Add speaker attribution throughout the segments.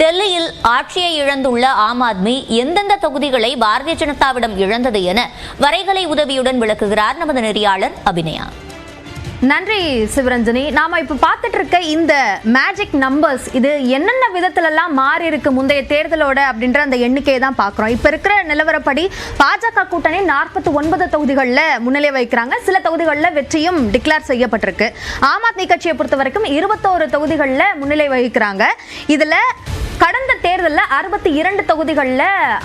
Speaker 1: டெல்லியில் ஆட்சியை இழந்துள்ள ஆம் ஆத்மி எந்தெந்த தொகுதிகளை பாரதிய ஜனதாவிடம் இழந்தது என வரைகலை உதவியுடன் விளக்குகிறார் நமது நெறியாளர் அபிநயா.
Speaker 2: நன்றி சிவரஞ்சனி. நாம இப்ப பார்த்துட்டு இருக்க இந்த மேஜிக் நம்பர்ஸ் இது என்னென்ன விதத்துல எல்லாம் மாறி இருக்கு முந்தைய தேர்தலோட அப்படின்ற அந்த எண்ணிக்கையை தான் பாக்குறோம். இப்ப இருக்கிற நிலவரப்படி பாஜக கூட்டணி 49 தொகுதிகளில் முன்னிலை வைக்கிறாங்க. சில தொகுதிகளில் வெற்றியும் டிக்ளேர் செய்யப்பட்டிருக்கு. ஆம் ஆத்மி கட்சியை பொறுத்த வரைக்கும் 21 தொகுதிகளில் முன்னிலை வகிக்கிறாங்க. இதுல கடந்த தேர்தலில் 62 தொகுதிகளில்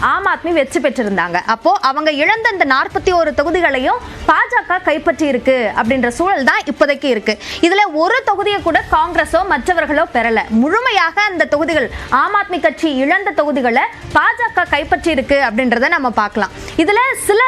Speaker 2: ஆம் ஆத்மி வெற்றி பெற்றிருந்தாங்க. அப்போ அவங்க இழந்த இந்த 41 தொகுதிகளையும் பாஜக கைப்பற்றி இருக்கு அப்படின்ற சூழல் தான் இப்போதைக்கு இருக்கு. இதுல ஒரு தொகுதியை கூட காங்கிரஸோ மற்றவர்களோ பெறல. முழுமையாக அந்த தொகுதிகள் ஆம் ஆத்மி கட்சி இழந்த தொகுதிகளை பாஜக கைப்பற்றி இருக்கு அப்படின்றத நம்ம பார்க்கலாம். இதுல சில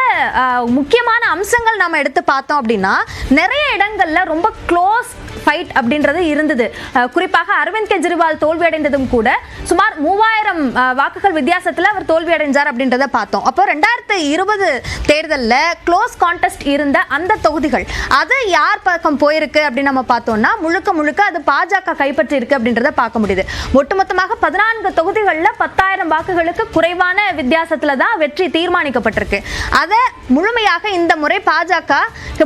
Speaker 2: முக்கியமான அம்சங்கள் நம்ம எடுத்து பார்த்தோம் அப்படின்னா நிறைய இடங்கள்ல ரொம்ப க்ளோஸ் ஃபைட் அப்படின்றது இருந்தது. குறிப்பாக அரவிந்த் கெஜ்ரிவால் தோல்வி அடைந்ததும் கூட சுமார் 3000 வாக்குகள் வித்தியாசத்தில் அவர் தோல்வி அடைஞ்சார் அப்படின்றத பார்த்தோம். அப்போ 2020 தேர்தலில் க்ளோஸ் கான்டெஸ்ட் இருந்த அந்த தொகுதிகள் அது யார் பக்கம் போயிருக்கு அப்படின்னு நம்ம பார்த்தோம்னா முழுக்க அது பாஜக கைப்பற்றி இருக்கு அப்படின்றத பார்க்க முடியுது. ஒட்டுமொத்தமாக 14 தொகுதிகளில் 10,000 வாக்குகளுக்கு குறைவான வித்தியாசத்தில் தான் வெற்றி தீர்மானிக்கப்பட்டிருக்கு. அதை முழுமையாக இந்த முறை பாஜக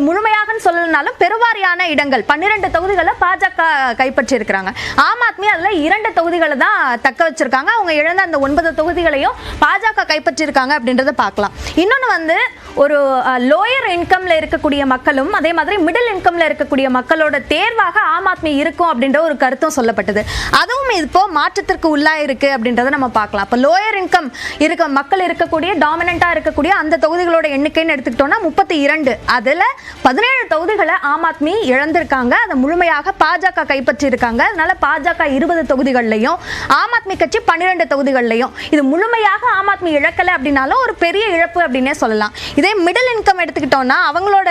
Speaker 2: முழுமையாக சொல்லலனாலும் பெருவாரியான இடங்கள் 12 தொகுதிகளை பாஜக கைப்பற்றி இருக்கிறாங்க. ஆம் ஆத்மி அதுல 2 தொகுதிகளை தான் தக்க வச்சிருக்காங்க. அவங்க இழந்த அந்த 9 தொகுதிகளையும் பாஜக கைப்பற்றி இருக்காங்க அப்படின்றத பார்க்கலாம். இன்னொன்னு ஒரு லோயர் இன்கம்ல இருக்கக்கூடிய மக்களும் அதே மாதிரி மிடில் இன்கம்ல இருக்கக்கூடிய மக்களோட தேர்வாக ஆம் ஆத்மி இருக்கும் அப்படின்ற ஒரு கருத்தும் சொல்லப்பட்டது. அதுவும் இப்போ மாற்றத்திற்கு உள்ளாயிருக்கு அப்படின்றத நம்ம பார்க்கலாம். இப்போ லோயர் இன்கம் இருக்க மக்கள் இருக்கக்கூடிய டாமினண்டா இருக்கக்கூடிய அந்த தொகுதிகளோட எண்ணிக்கைன்னு எடுத்துக்கிட்டோம்னா 32. அதுல 17 தொகுதிகளை ஆம் ஆத்மி இழந்திருக்காங்க. அதை முழுமையாக பாஜக கைப்பற்றி இருக்காங்க. அதனால பாஜக 20 தொகுதிகளிலையும் ஆம் ஆத்மி கட்சி 12 தொகுதிகளிலையும் இது முழுமையாக ஆம் ஆத்மி இழக்கல அப்படின்னாலும் ஒரு பெரிய இழப்பு அப்படின்னே சொல்லலாம். இதே மிடில் இன்கம் எடுத்துக்கிட்டோம்னா அவங்களோட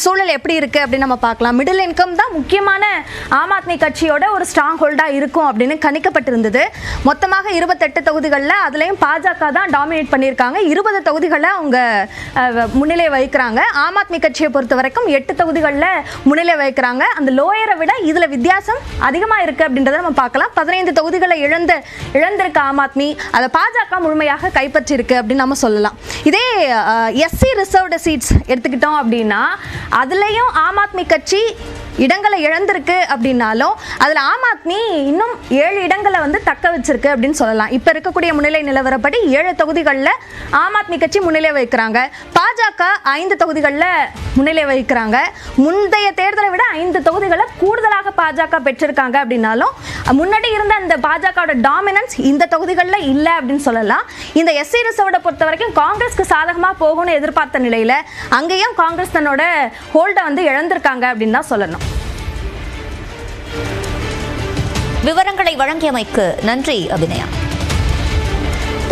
Speaker 2: சூழல் எப்படி இருக்கு அப்படின்னு நம்ம பார்க்கலாம். மிடில் இன்கம் தான் முக்கியமான ஆம் ஆத்மி கட்சியோட ஒரு ஸ்ட்ராங் ஹோல்டா இருக்கும் அப்படின்னு கணிக்கப்பட்டிருந்தது. மொத்தமாக 28 தொகுதிகளில் அதுலயும் பாஜக தான் டாமினேட் பண்ணியிருக்காங்க. 20 தொகுதிகளை அவங்க முன்னிலை வகிக்கிறாங்க. ஆம் ஆத்மி கட்சியை பொறுத்த வரைக்கும் 8 தொகுதிகளில் முன்னிலை வகிக்கிறாங்க. அந்த லோயரை விட இதுல வித்தியாசம் அதிகமா இருக்கு அப்படின்றத நம்ம பார்க்கலாம். 15 தொகுதிகளை இழந்திருக்க ஆம் ஆத்மி அதை பாஜக முழுமையாக கைப்பற்றி இருக்கு அப்படின்னு நம்ம சொல்லலாம். இதே எஸ்சி ரிசர்வ்டு சீட்ஸ் எடுத்துக்கிட்டோம் அப்படின்னா அதுலயும் ஆம் ஆத்மி கட்சி இடங்களை இழந்திருக்கு அப்படின்னாலும் அதுல ஆம் ஆத்மி இன்னும் 7 இடங்களை தக்க வச்சிருக்கு அப்படின்னு சொல்லலாம். இப்ப இருக்கக்கூடிய முன்னிலை நிலவரப்படி 7 தொகுதிகளில் ஆம் ஆத்மி கட்சி முன்னிலை வகிக்கிறாங்க. பாஜக 5 தொகுதிகளில் முன்னிலை வகிக்கிறாங்க. முந்தைய தேர்தலை விட 5 தொகுதிகளை கூடுதலாக பாஜக பெற்றிருக்காங்க அப்படின்னாலும் முன்னாடி இருந்த அந்த பாஜகவோட டாமினன்ஸ் இந்த தொகுதிகளில் இல்லை அப்படின்னு சொல்லலாம். இந்த எஸ்சி ரிசர்வ்டை பொறுத்த வரைக்கும் காங்கிரஸ்க்கு சாதகமா போகும்னு எதிர்பார்த்த நிலையில அங்கேயும் காங்கிரஸ் தன்னோட ஹோல்டை இழந்திருக்காங்க அப்படின்னு தான் சொல்லணும்.
Speaker 1: விவரங்களை வழங்கியமைக்கு நன்றி அபிநயா.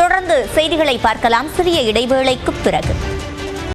Speaker 1: தொடர்ந்து செய்திகளை பார்க்கலாம் சிறிய இடைவேளைக்கு பிறகு.